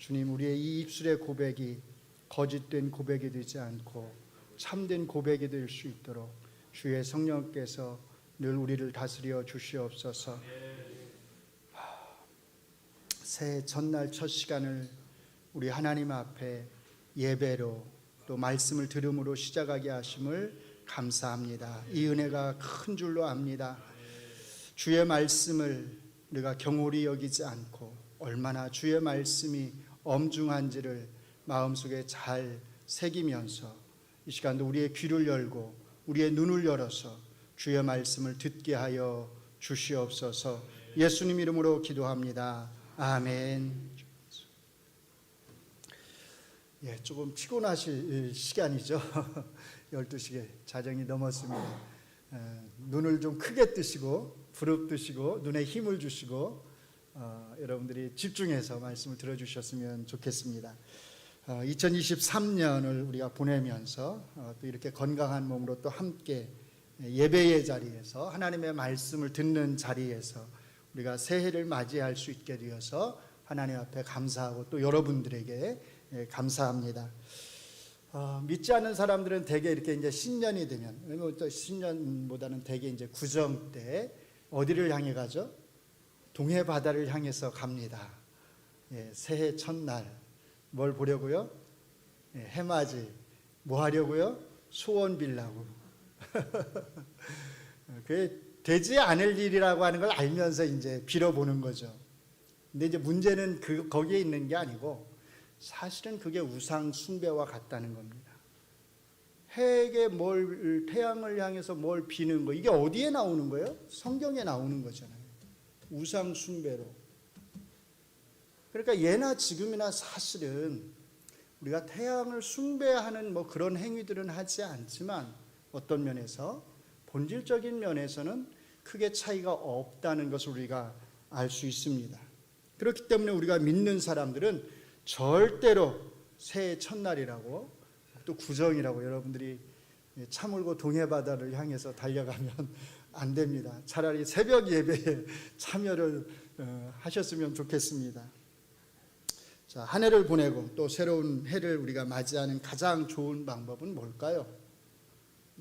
주님, 우리의 이 입술의 고백이 거짓된 고백이 되지 않고 참된 고백이 될 수 있도록 주의 성령께서 늘 우리를 다스려 주시옵소서. 새해 첫날 첫 시간을 우리 하나님 앞에 예배로 또 말씀을 들음으로 시작하게 하심을 감사합니다. 이 은혜가 큰 줄로 압니다. 주의 말씀을 우리가 경홀히 여기지 않고 얼마나 주의 말씀이 엄중한지를 마음속에 잘 새기면서 이 시간도 우리의 귀를 열고 우리의 눈을 열어서 주의 말씀을 듣게 하여 주시옵소서. 예수님 이름으로 기도합니다. 아멘. 예, 조금 피곤하실 시간이죠. 12시에 자정이 넘었습니다. 눈을 좀 크게 뜨시고 부릅뜨시고 눈에 힘을 주시고 여러분들이 집중해서 말씀을 들어주셨으면 좋겠습니다. 2023년을 우리가 보내면서 또 이렇게 건강한 몸으로 또 함께 예배의 자리에서 하나님의 말씀을 듣는 자리에서 우리가 새해를 맞이할 수 있게 되어서 하나님 앞에 감사하고 또 여러분들에게 감사합니다. 믿지 않는 사람들은 대개 이렇게 이제 신년이 되면, 또 신년보다는 대개 이제 구정 때 어디를 향해 가죠? 동해 바다를 향해서 갑니다. 예, 새해 첫날 뭘 보려고요? 예, 해맞이. 뭐 하려고요? 소원 빌라고. 그게 되지 않을 일이라고 하는 걸 알면서 이제 빌어보는 거죠. 근데 이제 문제는 거기에 있는 게 아니고 사실은 그게 우상 숭배와 같다는 겁니다. 해에게 태양을 향해서 뭘 비는 거, 이게 어디에 나오는 거예요? 성경에 나오는 거잖아요. 우상 숭배로. 그러니까 예나 지금이나 사실은 우리가 태양을 숭배하는 그런 행위들은 하지 않지만 어떤 면에서 본질적인 면에서는 크게 차이가 없다는 것을 우리가 알 수 있습니다. 그렇기 때문에 우리가 믿는 사람들은 절대로 새해 첫날이라고 또 구정이라고 여러분들이 차물고 동해바다를 향해서 달려가면 안 됩니다. 차라리 새벽 예배에 참여를 하셨으면 좋겠습니다. 자, 한 해를 보내고 또 새로운 해를 우리가 맞이하는 가장 좋은 방법은 뭘까요?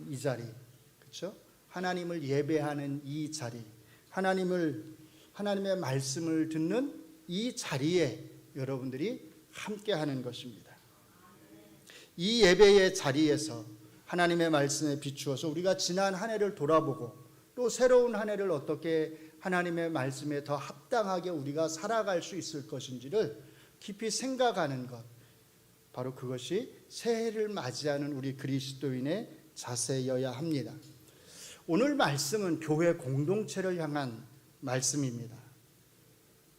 이 자리, 그렇죠? 하나님을 예배하는 이 자리, 하나님의 말씀을 듣는 이 자리에 여러분들이 함께 하는 것입니다. 이 예배의 자리에서 하나님의 말씀에 비추어서 우리가 지난 한 해를 돌아보고 또 새로운 한 해를 어떻게 하나님의 말씀에 더 합당하게 우리가 살아갈 수 있을 것인지를 깊이 생각하는 것, 바로 그것이 새해를 맞이하는 우리 그리스도인의 자세여야 합니다. 오늘 말씀은 교회 공동체를 향한 말씀입니다.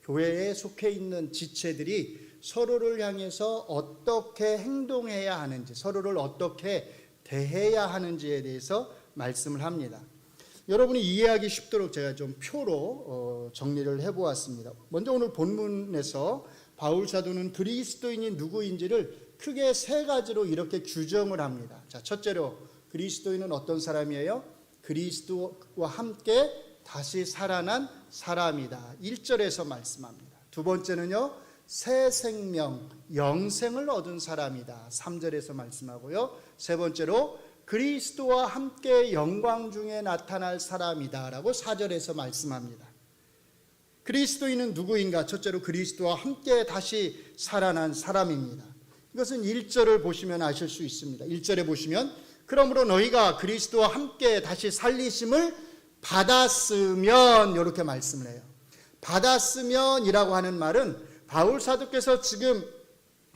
교회에 속해 있는 지체들이 서로를 향해서 어떻게 행동해야 하는지, 서로를 어떻게 대해야 하는지에 대해서 말씀을 합니다. 여러분이 이해하기 쉽도록 제가 좀 표로 정리를 해보았습니다. 먼저 오늘 본문에서 바울 사도는 그리스도인이 누구인지를 크게 세 가지로 이렇게 규정을 합니다. 자, 첫째로 그리스도인은 어떤 사람이에요? 그리스도와 함께 다시 살아난 사람이다. 1절에서 말씀합니다. 두 번째는요, 새 생명, 영생을 얻은 사람이다. 3절에서 말씀하고요. 세 번째로 그리스도와 함께 영광 중에 나타날 사람이다 라고 4절에서 말씀합니다. 그리스도인은 누구인가? 첫째로 그리스도와 함께 다시 살아난 사람입니다. 이것은 1절을 보시면 아실 수 있습니다. 1절에 보시면 그러므로 너희가 그리스도와 함께 다시 살리심을 받았으면, 이렇게 말씀을 해요. 받았으면이라고 하는 말은 바울 사도께서 지금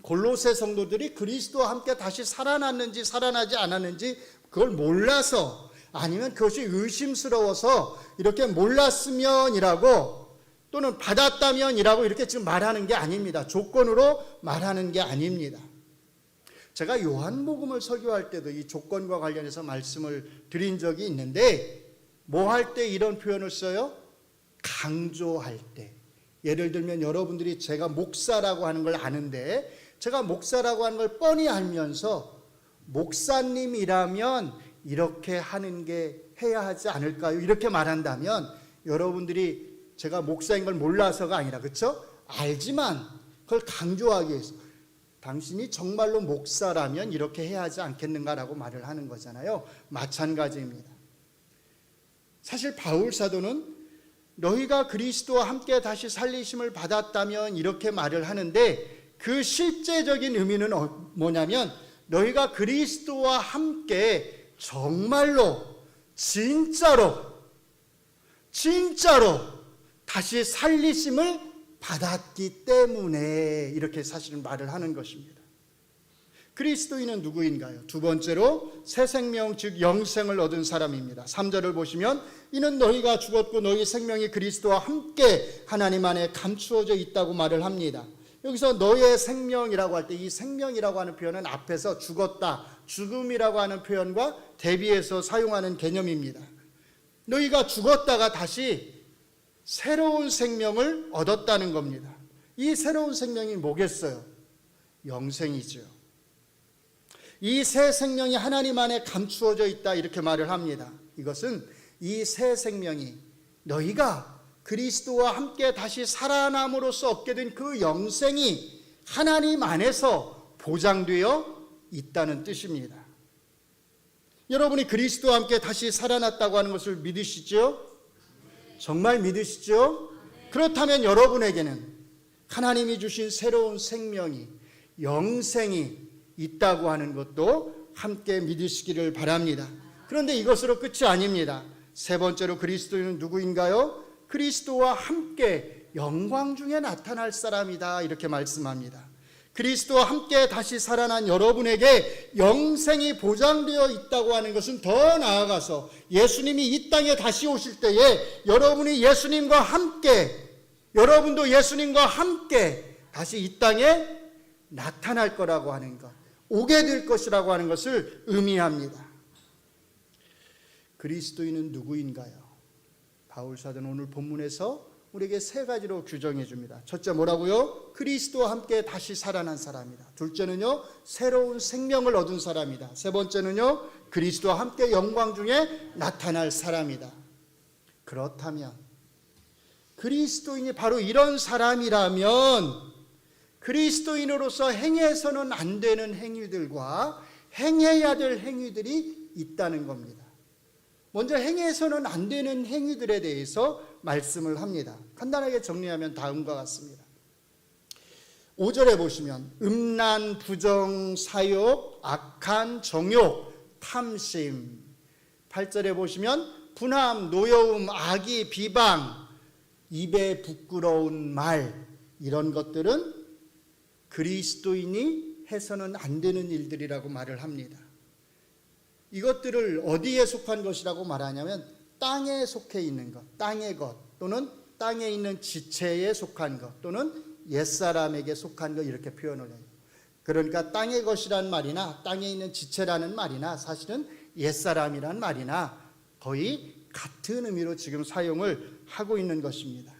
골로새 성도들이 그리스도와 함께 다시 살아났는지 살아나지 않았는지 그걸 몰라서, 아니면 그것이 의심스러워서 이렇게 몰랐으면이라고 또는 받았다면이라고 이렇게 지금 말하는 게 아닙니다. 조건으로 말하는 게 아닙니다. 제가 요한복음을 설교할 때도 이 조건과 관련해서 말씀을 드린 적이 있는데, 뭐 할 때 이런 표현을 써요? 강조할 때. 예를 들면 여러분들이 제가 목사라고 하는 걸 아는데, 제가 목사라고 하는 걸 뻔히 알면서 목사님이라면 이렇게 하는 게 해야 하지 않을까요? 이렇게 말한다면 여러분들이 제가 목사인 걸 몰라서가 아니라, 그렇죠? 알지만 그걸 강조하기 위해서 당신이 정말로 목사라면 이렇게 해야 하지 않겠는가라고 말을 하는 거잖아요. 마찬가지입니다. 사실 바울 사도는 너희가 그리스도와 함께 다시 살리심을 받았다면 이렇게 말을 하는데, 그 실제적인 의미는 뭐냐면 너희가 그리스도와 함께 정말로 진짜로 다시 살리심을 받았기 때문에 이렇게 사실은 말을 하는 것입니다. 그리스도인은 누구인가요? 두 번째로 새 생명, 즉 영생을 얻은 사람입니다. 3절을 보시면 이는 너희가 죽었고 너희 생명이 그리스도와 함께 하나님 안에 감추어져 있다고 말을 합니다. 여기서 너의 생명이라고 할 때 이 생명이라고 하는 표현은 앞에서 죽었다, 죽음이라고 하는 표현과 대비해서 사용하는 개념입니다. 너희가 죽었다가 다시 새로운 생명을 얻었다는 겁니다. 이 새로운 생명이 뭐겠어요? 영생이죠. 이 새 생명이 하나님 안에 감추어져 있다 이렇게 말을 합니다. 이것은 이 새 생명이 너희가 그리스도와 함께 다시 살아남으로써 얻게 된 그 영생이 하나님 안에서 보장되어 있다는 뜻입니다. 여러분이 그리스도와 함께 다시 살아났다고 하는 것을 믿으시죠? 정말 믿으시죠? 그렇다면 여러분에게는 하나님이 주신 새로운 생명이, 영생이 있다고 하는 것도 함께 믿으시기를 바랍니다. 그런데 이것으로 끝이 아닙니다. 세 번째로 그리스도인은 누구인가요? 그리스도와 함께 영광 중에 나타날 사람이다 이렇게 말씀합니다. 그리스도와 함께 다시 살아난 여러분에게 영생이 보장되어 있다고 하는 것은 더 나아가서 예수님이 이 땅에 다시 오실 때에 여러분이 예수님과 함께, 여러분도 예수님과 함께 다시 이 땅에 나타날 거라고 하는 것, 오게 될 것이라고 하는 것을 의미합니다. 그리스도인은 누구인가요? 바울 사도는 오늘 본문에서 우리에게 세 가지로 규정해 줍니다. 첫째 뭐라고요? 그리스도와 함께 다시 살아난 사람이다. 둘째는요, 새로운 생명을 얻은 사람이다. 세 번째는요, 그리스도와 함께 영광 중에 나타날 사람이다. 그렇다면 그리스도인이 바로 이런 사람이라면 그리스도인으로서 행해서는 안 되는 행위들과 행해야 될 행위들이 있다는 겁니다. 먼저 행해서는 안 되는 행위들에 대해서 말씀을 합니다. 간단하게 정리하면 다음과 같습니다. 5절에 보시면 음란, 부정, 사욕, 악한 정욕, 탐심. 8절에 보시면 분함, 노여움, 악의, 비방, 입에 부끄러운 말, 이런 것들은 그리스도인이 해서는 안 되는 일들이라고 말을 합니다. 이것들을 어디에 속한 것이라고 말하냐면 땅에 속해 있는 것, 땅의 것, 또는 땅에 있는 지체에 속한 것, 또는 옛사람에게 속한 것, 이렇게 표현을 해요. 그러니까 땅의 것이란 말이나 땅에 있는 지체라는 말이나 사실은 옛사람이란 말이나 거의 같은 의미로 지금 사용을 하고 있는 것입니다.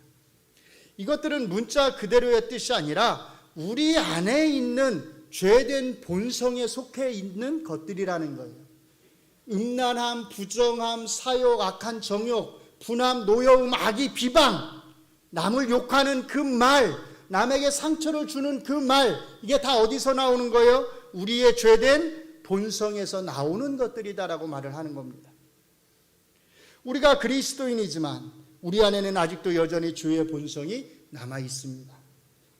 이것들은 문자 그대로의 뜻이 아니라 우리 안에 있는 죄된 본성에 속해 있는 것들이라는 거예요. 음란함, 부정함, 사욕, 악한 정욕, 분함, 노여움, 악의, 비방, 남을 욕하는 그 말, 남에게 상처를 주는 그 말, 이게 다 어디서 나오는 거예요? 우리의 죄된 본성에서 나오는 것들이다라고 말을 하는 겁니다. 우리가 그리스도인이지만 우리 안에는 아직도 여전히 죄의 본성이 남아 있습니다.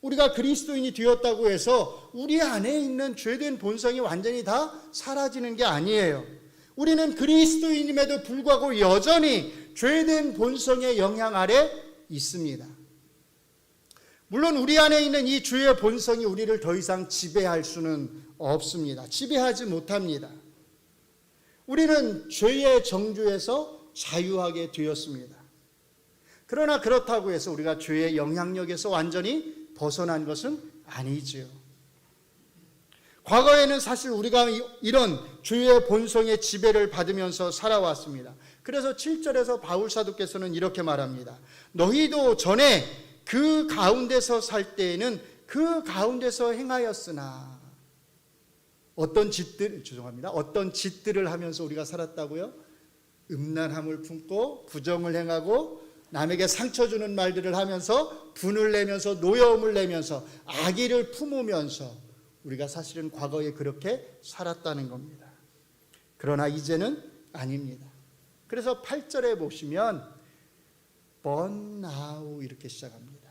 우리가 그리스도인이 되었다고 해서 우리 안에 있는 죄된 본성이 완전히 다 사라지는 게 아니에요. 우리는 그리스도인임에도 불구하고 여전히 죄된 본성의 영향 아래 있습니다. 물론 우리 안에 있는 이 죄의 본성이 우리를 더 이상 지배할 수는 없습니다. 지배하지 못합니다. 우리는 죄의 정죄에서 자유하게 되었습니다. 그러나 그렇다고 해서 우리가 죄의 영향력에서 완전히 벗어난 것은 아니지요. 과거에는 사실 우리가 이런 죄의 본성의 지배를 받으면서 살아왔습니다. 그래서 7절에서 바울 사도께서는 이렇게 말합니다. 너희도 전에 그 가운데서 살 때에는 그 가운데서 행하였으나 어떤 짓들을 하면서 우리가 살았다고요? 음란함을 품고 부정을 행하고 남에게 상처 주는 말들을 하면서 분을 내면서 노여움을 내면서 악의를 품으면서 우리가 사실은 과거에 그렇게 살았다는 겁니다. 그러나 이제는 아닙니다. 그래서 8절에 보시면 But now 이렇게 시작합니다.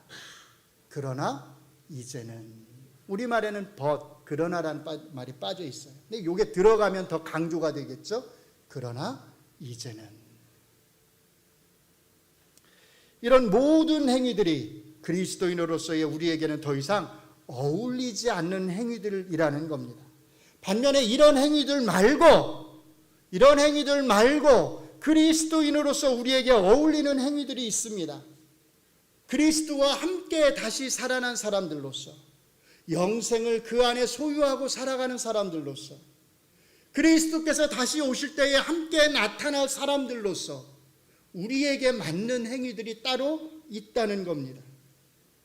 그러나 이제는, 우리말에는 but, 그러나라는 말이 빠져 있어요. 근데 이게 들어가면 더 강조가 되겠죠. 그러나 이제는. 이런 모든 행위들이 그리스도인으로서의 우리에게는 더 이상 어울리지 않는 행위들이라는 겁니다. 반면에 이런 행위들 말고 그리스도인으로서 우리에게 어울리는 행위들이 있습니다. 그리스도와 함께 다시 살아난 사람들로서, 영생을 그 안에 소유하고 살아가는 사람들로서, 그리스도께서 다시 오실 때에 함께 나타날 사람들로서 우리에게 맞는 행위들이 따로 있다는 겁니다.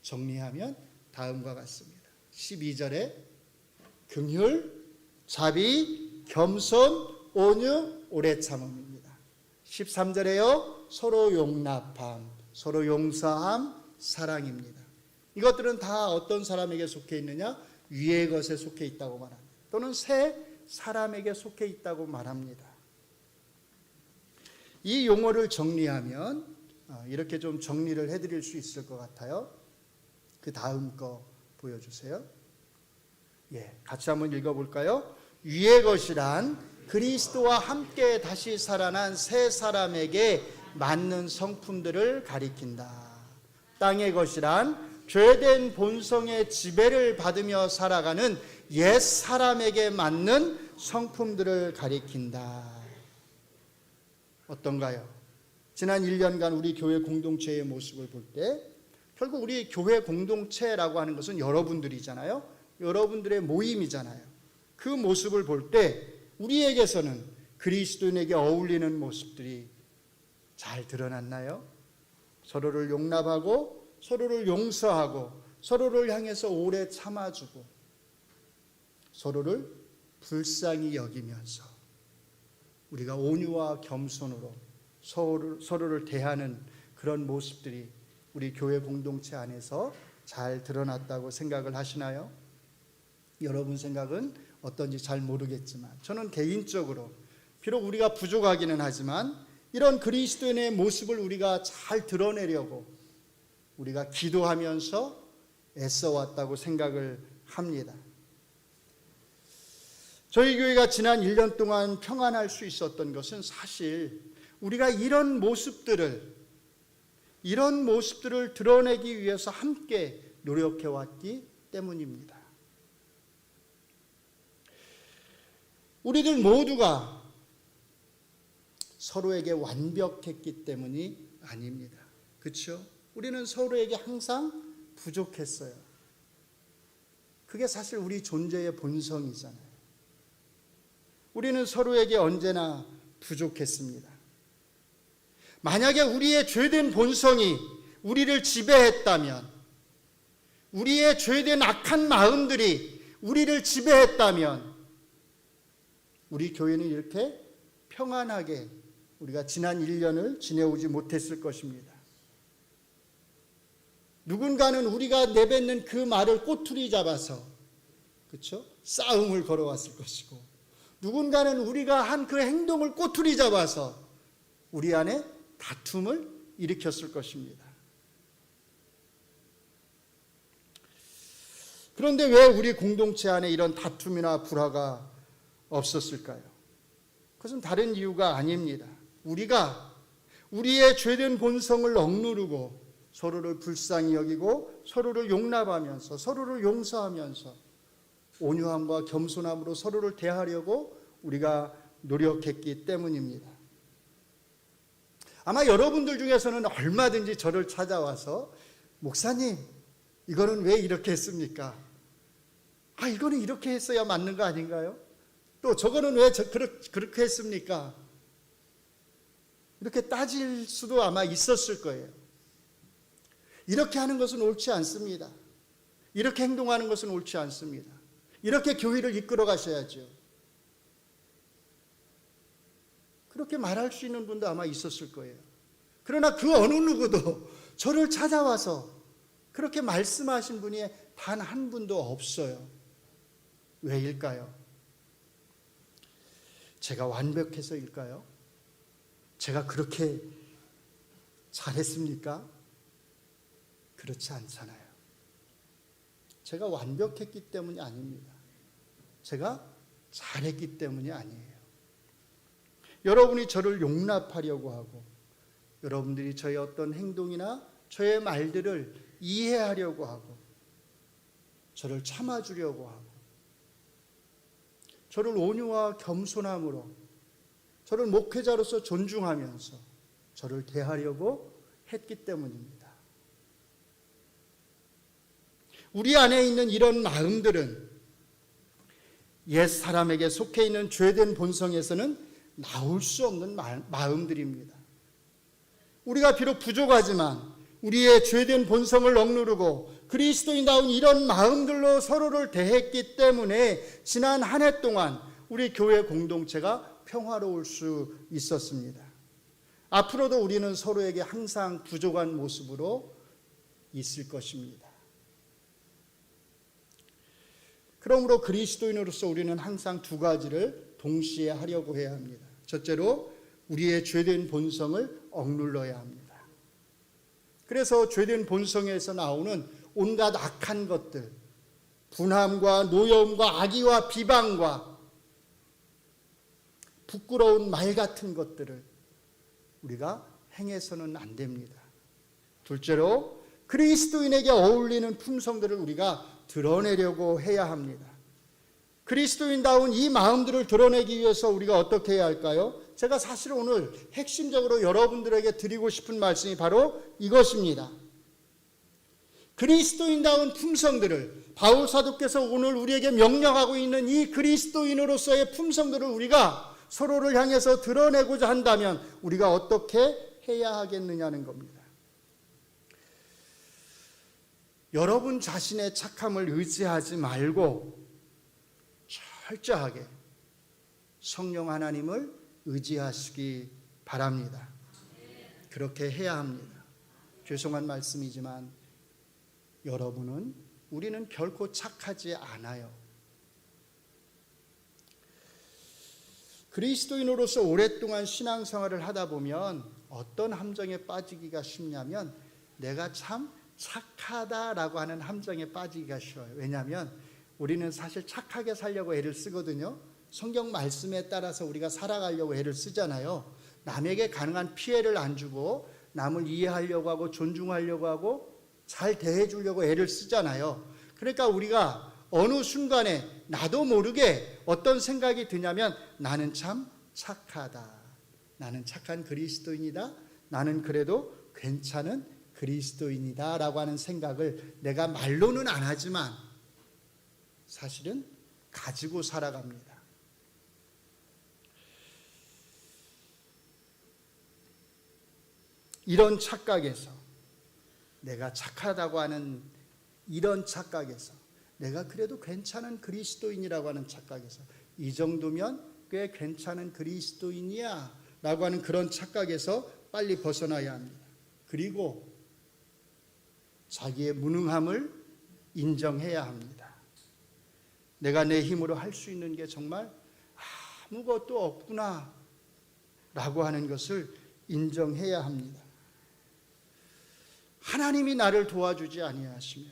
정리하면 다음과 같습니다. 12절에 긍휼, 자비, 겸손, 온유, 오래 참음입니다. 13절에요. 서로 용납함, 서로 용서함, 사랑입니다. 이것들은 다 어떤 사람에게 속해 있느냐? 위의 것에 속해 있다고 말합니다. 또는 새 사람에게 속해 있다고 말합니다. 이 용어를 정리하면 이렇게 좀 정리를 해드릴 수 있을 것 같아요. 그 다음 거 보여주세요. 같이 한번 읽어볼까요? 위의 것이란 그리스도와 함께 다시 살아난 새 사람에게 맞는 성품들을 가리킨다. 땅의 것이란 죄된 본성의 지배를 받으며 살아가는 옛 사람에게 맞는 성품들을 가리킨다. 어떤가요? 지난 1년간 우리 교회 공동체의 모습을 볼 때 결국 우리 교회 공동체라고 하는 것은 여러분들이잖아요. 여러분들의 모임이잖아요. 그 모습을 볼 때 우리에게서는 그리스도인에게 어울리는 모습들이 잘 드러났나요? 서로를 용납하고 서로를 용서하고 서로를 향해서 오래 참아주고 서로를 불쌍히 여기면서 우리가 온유와 겸손으로 서로를 대하는 그런 모습들이 우리 교회 공동체 안에서 잘 드러났다고 생각을 하시나요? 여러분 생각은 어떤지 잘 모르겠지만 저는 개인적으로 비록 우리가 부족하기는 하지만 이런 그리스도인의 모습을 우리가 잘 드러내려고 우리가 기도하면서 애써왔다고 생각을 합니다. 저희 교회가 지난 1년 동안 평안할 수 있었던 것은 사실 우리가 이런 모습들을 드러내기 위해서 함께 노력해왔기 때문입니다. 우리들 모두가 서로에게 완벽했기 때문이 아닙니다. 그렇죠? 우리는 서로에게 항상 부족했어요. 그게 사실 우리 존재의 본성이잖아요. 우리는 서로에게 언제나 부족했습니다. 만약에 우리의 죄된 본성이 우리를 지배했다면, 우리의 죄된 악한 마음들이 우리를 지배했다면 우리 교회는 이렇게 평안하게 우리가 지난 1년을 지내오지 못했을 것입니다. 누군가는 우리가 내뱉는 그 말을 꼬투리 잡아서 그렇죠? 싸움을 걸어왔을 것이고 누군가는 우리가 한 그 행동을 꼬투리 잡아서 우리 안에 다툼을 일으켰을 것입니다. 그런데 왜 우리 공동체 안에 이런 다툼이나 불화가 없었을까요? 그것은 다른 이유가 아닙니다. 우리가 우리의 죄된 본성을 억누르고 서로를 불쌍히 여기고 서로를 용납하면서 서로를 용서하면서 온유함과 겸손함으로 서로를 대하려고 우리가 노력했기 때문입니다. 아마 여러분들 중에서는 얼마든지 저를 찾아와서 목사님 이거는 왜 이렇게 했습니까? 이거는 이렇게 했어야 맞는 거 아닌가요? 또 저거는 왜 그렇게 했습니까? 이렇게 따질 수도 아마 있었을 거예요. 이렇게 하는 것은 옳지 않습니다. 이렇게 행동하는 것은 옳지 않습니다. 이렇게 교회를 이끌어 가셔야죠. 그렇게 말할 수 있는 분도 아마 있었을 거예요. 그러나 그 어느 누구도 저를 찾아와서 그렇게 말씀하신 분이 단 한 분도 없어요. 왜일까요? 제가 완벽해서일까요? 제가 그렇게 잘했습니까? 그렇지 않잖아요. 제가 완벽했기 때문이 아닙니다. 제가 잘했기 때문이 아니에요. 여러분이 저를 용납하려고 하고, 여러분들이 저의 어떤 행동이나 저의 말들을 이해하려고 하고, 저를 참아주려고 하고, 저를 온유와 겸손함으로, 저를 목회자로서 존중하면서 저를 대하려고 했기 때문입니다. 우리 안에 있는 이런 마음들은 옛 사람에게 속해 있는 죄된 본성에서는 나올 수 없는 마음들입니다. 우리가 비록 부족하지만 우리의 죄된 본성을 억누르고 그리스도인다운 이런 마음들로 서로를 대했기 때문에 지난 한 해 동안 우리 교회 공동체가 평화로울 수 있었습니다. 앞으로도 우리는 서로에게 항상 부족한 모습으로 있을 것입니다. 그러므로 그리스도인으로서 우리는 항상 두 가지를 동시에 하려고 해야 합니다. 첫째로 우리의 죄된 본성을 억눌러야 합니다. 그래서 죄된 본성에서 나오는 온갖 악한 것들, 분함과 노여움과 악의와 비방과 부끄러운 말 같은 것들을 우리가 행해서는 안 됩니다. 둘째로 그리스도인에게 어울리는 품성들을 우리가 드러내려고 해야 합니다. 그리스도인다운 이 마음들을 드러내기 위해서 우리가 어떻게 해야 할까요? 제가 사실 오늘 핵심적으로 여러분들에게 드리고 싶은 말씀이 바로 이것입니다. 그리스도인다운 품성들을, 바울 사도께서 오늘 우리에게 명령하고 있는 이 그리스도인으로서의 품성들을 우리가 서로를 향해서 드러내고자 한다면 우리가 어떻게 해야 하겠느냐는 겁니다. 여러분 자신의 착함을 의지하지 말고 철저하게 성령 하나님을 의지하시기 바랍니다. 그렇게 해야 합니다. 죄송한 말씀이지만 우리는 결코 착하지 않아요. 그리스도인으로서 오랫동안 신앙생활을 하다 보면 어떤 함정에 빠지기가 쉽냐면 내가 참 착하다라고 하는 함정에 빠지기가 쉬워요. 왜냐하면 우리는 사실 착하게 살려고 애를 쓰거든요. 성경 말씀에 따라서 우리가 살아가려고 애를 쓰잖아요. 남에게 가능한 피해를 안 주고 남을 이해하려고 하고 존중하려고 하고 잘 대해주려고 애를 쓰잖아요. 그러니까 우리가 어느 순간에 나도 모르게 어떤 생각이 드냐면 나는 참 착하다. 나는 착한 그리스도인이다. 나는 그래도 괜찮은 그리스도인이다 라고 하는 생각을 내가 말로는 안 하지만 사실은 가지고 살아갑니다. 이런 착각에서, 내가 착하다고 하는 이런 착각에서, 내가 그래도 괜찮은 그리스도인이라고 하는 착각에서, 이 정도면 꽤 괜찮은 그리스도인이야 라고 하는 그런 착각에서 빨리 벗어나야 합니다. 그리고 자기의 무능함을 인정해야 합니다. 내가 내 힘으로 할 수 있는 게 정말 아무것도 없구나 라고 하는 것을 인정해야 합니다. 하나님이 나를 도와주지 아니하시면,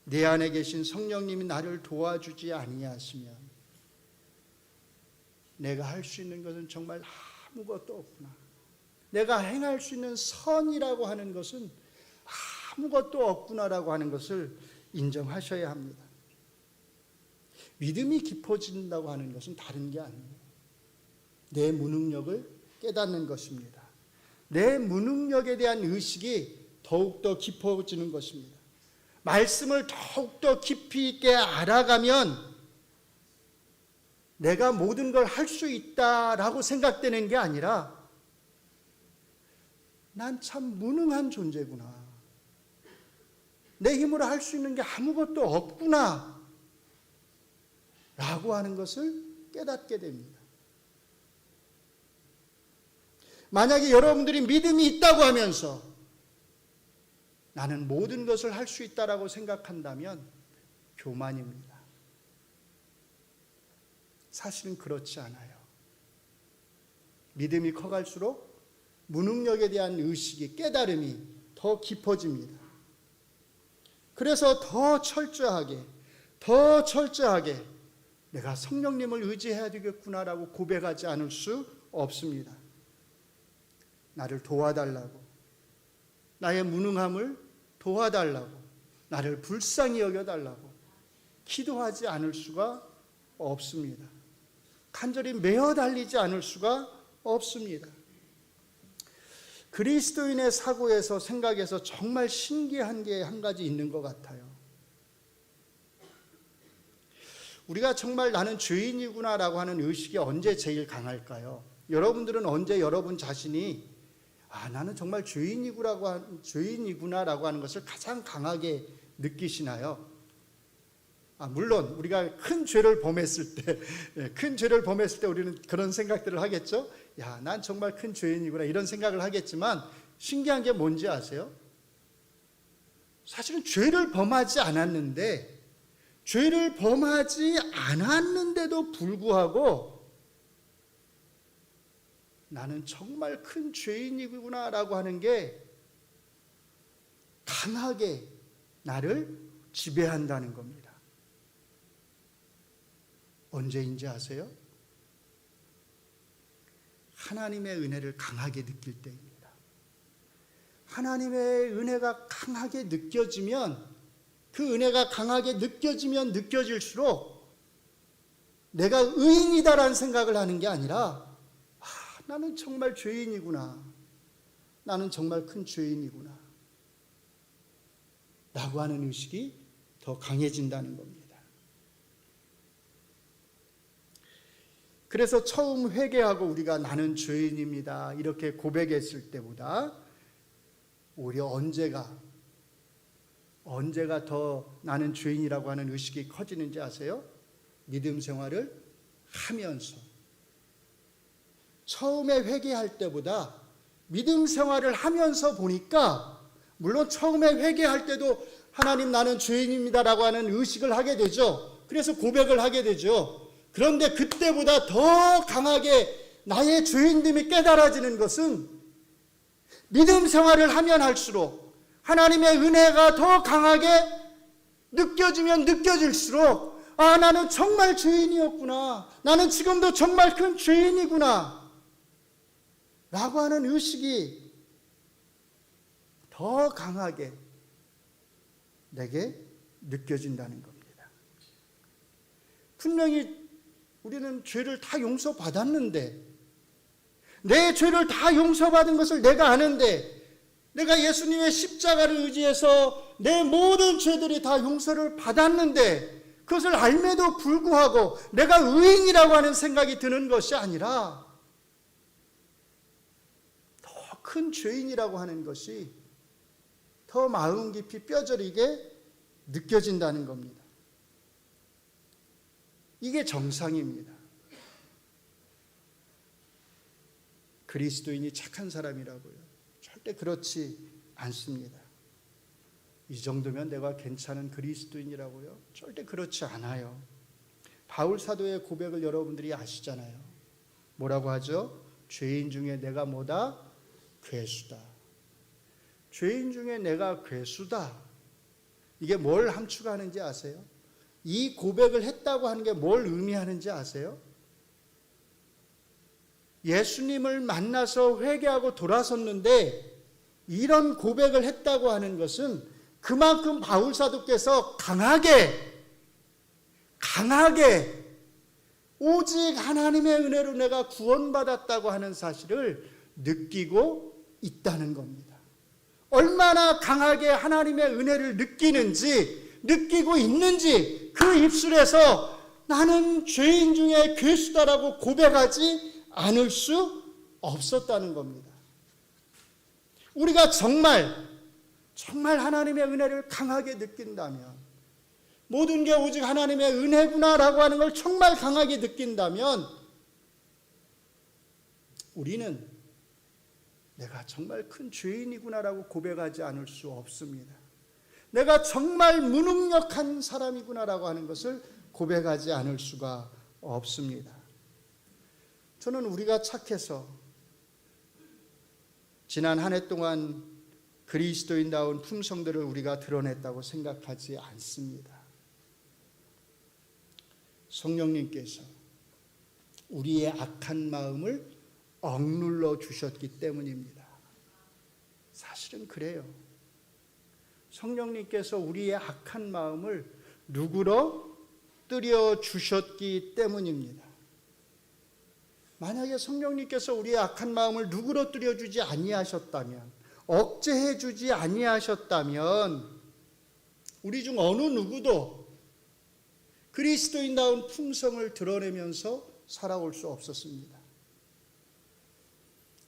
내 안에 계신 성령님이 나를 도와주지 아니하시면 내가 할 수 있는 것은 정말 아무것도 없구나. 내가 행할 수 있는 선이라고 하는 것은 아무것도 없구나라고 하는 것을 인정하셔야 합니다. 믿음이 깊어진다고 하는 것은 다른 게 아니에요. 내 무능력을 깨닫는 것입니다. 내 무능력에 대한 의식이 더욱더 깊어지는 것입니다. 말씀을 더욱더 깊이 있게 알아가면 내가 모든 걸 할 수 있다라고 생각되는 게 아니라 난 참 무능한 존재구나. 내 힘으로 할 수 있는 게 아무것도 없구나 라고 하는 것을 깨닫게 됩니다. 만약에 여러분들이 믿음이 있다고 하면서 나는 모든 것을 할 수 있다라고 생각한다면 교만입니다. 사실은 그렇지 않아요. 믿음이 커갈수록 무능력에 대한 의식이, 깨달음이 더 깊어집니다. 그래서 더 철저하게 내가 성령님을 의지해야 되겠구나라고 고백하지 않을 수 없습니다. 나를 도와달라고, 나의 무능함을 도와달라고, 나를 불쌍히 여겨달라고 기도하지 않을 수가 없습니다. 간절히 매어 달리지 않을 수가 없습니다. 그리스도인의 사고에서, 생각에서 정말 신기한 게 한 가지 있는 것 같아요. 우리가 정말 나는 죄인이구나라고 하는 의식이 언제 제일 강할까요? 여러분들은 언제 여러분 자신이 나는 정말 죄인이구나라고 하는 것을 가장 강하게 느끼시나요? 물론 우리가 큰 죄를 범했을 때 우리는 그런 생각들을 하겠죠. 난 정말 큰 죄인이구나 이런 생각을 하겠지만, 신기한 게 뭔지 아세요? 사실은 죄를 범하지 않았는데도 불구하고 나는 정말 큰 죄인이구나라고 하는 게 강하게 나를 지배한다는 겁니다. 언제인지 아세요? 하나님의 은혜를 강하게 느낄 때입니다. 하나님의 은혜가 강하게 느껴지면, 그 은혜가 강하게 느껴질수록 내가 의인이다라는 생각을 하는 게 아니라 나는 정말 죄인이구나, 나는 정말 큰 죄인이구나 라고 하는 의식이 더 강해진다는 겁니다. 그래서 처음 회개하고 우리가 나는 죄인입니다 이렇게 고백했을 때보다 오히려 언제가 더 나는 죄인이라고 하는 의식이 커지는지 아세요? 믿음 생활을 하면서. 처음에 회개할 때보다 믿음 생활을 하면서 보니까, 물론 처음에 회개할 때도 하나님 나는 죄인입니다라고 하는 의식을 하게 되죠. 그래서 고백을 하게 되죠. 그런데 그때보다 더 강하게 나의 죄인됨이 깨달아지는 것은 믿음 생활을 하면 할수록, 하나님의 은혜가 더 강하게 느껴지면 느껴질수록 나는 정말 죄인이었구나, 나는 지금도 정말 큰 죄인이구나 라고 하는 의식이 더 강하게 내게 느껴진다는 겁니다. 분명히 우리는 죄를 다 용서받았는데, 내 죄를 다 용서받은 것을 내가 아는데, 내가 예수님의 십자가를 의지해서 내 모든 죄들이 다 용서를 받았는데, 그것을 알매도 불구하고 내가 의인이라고 하는 생각이 드는 것이 아니라 더 큰 죄인이라고 하는 것이 더 마음 깊이 뼈저리게 느껴진다는 겁니다. 이게 정상입니다. 그리스도인이 착한 사람이라고요? 절대 그렇지 않습니다. 이 정도면 내가 괜찮은 그리스도인이라고요? 절대 그렇지 않아요. 바울 사도의 고백을 여러분들이 아시잖아요. 뭐라고 하죠? 죄인 중에 내가 뭐다? 괴수다. 죄인 중에 내가 괴수다. 이게 뭘 함축하는지 아세요? 이 고백을 했다고 하는 게 뭘 의미하는지 아세요? 예수님을 만나서 회개하고 돌아섰는데 이런 고백을 했다고 하는 것은 그만큼 바울 사도께서 강하게 오직 하나님의 은혜로 내가 구원받았다고 하는 사실을 느끼고 있다는 겁니다. 얼마나 강하게 하나님의 은혜를 느끼고 있는지 그 입술에서 나는 죄인 중에 괴수다라고 고백하지 않을 수 없었다는 겁니다. 우리가 정말 하나님의 은혜를 강하게 느낀다면, 모든 게 오직 하나님의 은혜구나라고 하는 걸 정말 강하게 느낀다면, 우리는 내가 정말 큰 죄인이구나라고 고백하지 않을 수 없습니다. 내가 정말 무능력한 사람이구나라고 하는 것을 고백하지 않을 수가 없습니다. 저는 우리가 착해서 지난 한 해 동안 그리스도인다운 품성들을 우리가 드러냈다고 생각하지 않습니다. 성령님께서 우리의 악한 마음을 억눌러 주셨기 때문입니다. 사실은 그래요. 성령님께서 우리의 악한 마음을 누구로 뜨려 주셨기 때문입니다. 만약에 성령님께서 우리의 악한 마음을 누구로 뜨려 주지 아니하셨다면, 억제해 주지 아니하셨다면 우리 중 어느 누구도 그리스도인다운 품성을 드러내면서 살아올 수 없었습니다.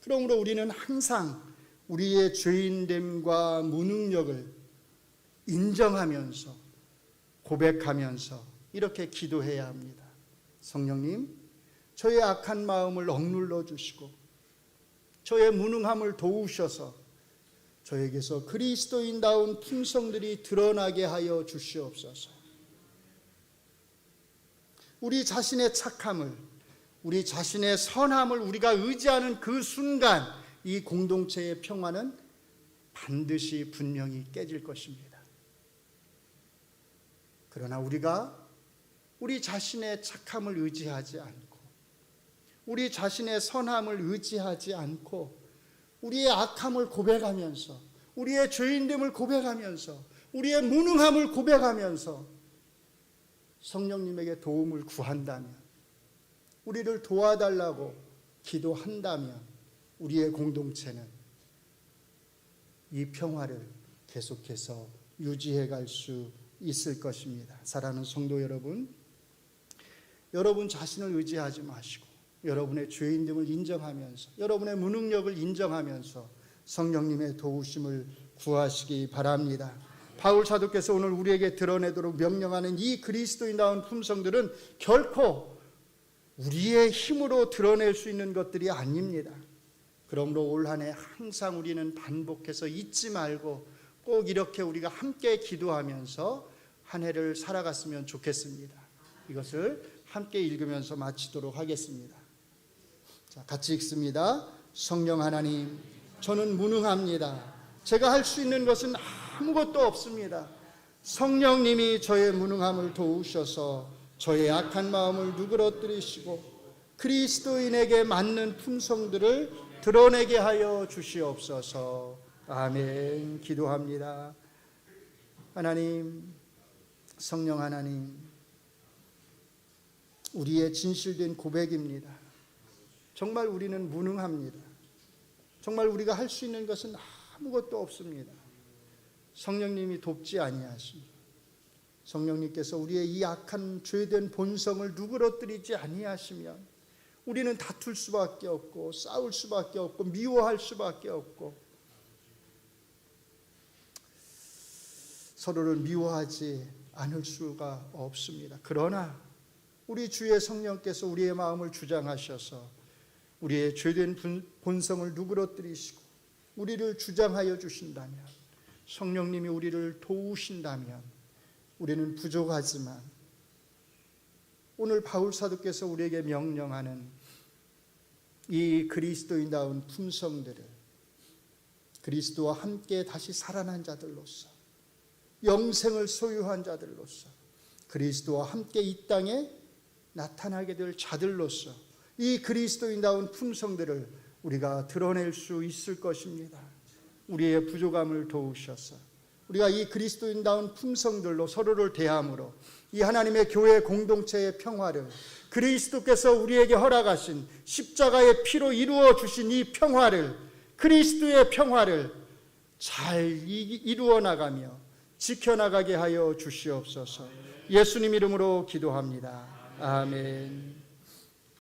그러므로 우리는 항상 우리의 죄인됨과 무능력을 인정하면서 고백하면서 이렇게 기도해야 합니다. 성령님, 저의 악한 마음을 억눌러 주시고 저의 무능함을 도우셔서 저에게서 그리스도인다운 품성들이 드러나게 하여 주시옵소서. 우리 자신의 착함을, 우리 자신의 선함을 우리가 의지하는 그 순간 이 공동체의 평화는 반드시 분명히 깨질 것입니다. 그러나 우리가 우리 자신의 착함을 의지하지 않고 우리 자신의 선함을 의지하지 않고 우리의 악함을 고백하면서 우리의 죄인됨을 고백하면서 우리의 무능함을 고백하면서 성령님에게 도움을 구한다면, 우리를 도와달라고 기도한다면 우리의 공동체는 이 평화를 계속해서 유지해 갈 수 있을 것입니다. 사랑하는 성도 여러분, 여러분 자신을 의지하지 마시고 여러분의 죄인됨을 인정하면서 여러분의 무능력을 인정하면서 성령님의 도우심을 구하시기 바랍니다. 바울 사도께서 오늘 우리에게 드러내도록 명령하는 이 그리스도인다운 품성들은 결코 우리의 힘으로 드러낼 수 있는 것들이 아닙니다. 그러므로 올 한 해 항상 우리는 반복해서 잊지 말고 꼭 이렇게 우리가 함께 기도하면서 한 해를 살아갔으면 좋겠습니다. 이것을 함께 읽으면서 마치도록 하겠습니다. 자, 같이 읽습니다. 성령 하나님, 저는 무능합니다. 제가 할 수 있는 것은 아무것도 없습니다. 성령님이 저의 무능함을 도우셔서 저의 악한 마음을 누그러뜨리시고 그리스도인에게 맞는 품성들을 드러내게 하여 주시옵소서. 아멘. 기도합니다. 하나님, 성령 하나님, 우리의 진실된 고백입니다. 정말 우리는 무능합니다. 정말 우리가 할 수 있는 것은 아무것도 없습니다. 성령님이 돕지 아니하시니 성령님께서 우리의 이 악한 죄된 본성을 누그러뜨리지 아니하시면 우리는 다툴 수밖에 없고 싸울 수밖에 없고 미워할 수밖에 없고 서로를 미워하지 않을 수가 없습니다. 그러나 우리 주의 성령께서 우리의 마음을 주장하셔서 우리의 죄된 본성을 누그러뜨리시고 우리를 주장하여 주신다면, 성령님이 우리를 도우신다면 우리는 부족하지만 오늘 바울 사도께서 우리에게 명령하는 이 그리스도인다운 품성들을 그리스도와 함께 다시 살아난 자들로서, 영생을 소유한 자들로서, 그리스도와 함께 이 땅에 나타나게 될 자들로서 이 그리스도인다운 품성들을 우리가 드러낼 수 있을 것입니다. 우리의 부족함을 도우셔서 우리가 이 그리스도인다운 품성들로 서로를 대함으로 이 하나님의 교회 공동체의 평화를, 그리스도께서 우리에게 허락하신 십자가의 피로 이루어 주신 이 평화를, 그리스도의 평화를 잘 이루어 나가며 지켜나가게 하여 주시옵소서. 예수님 이름으로 기도합니다. 아멘.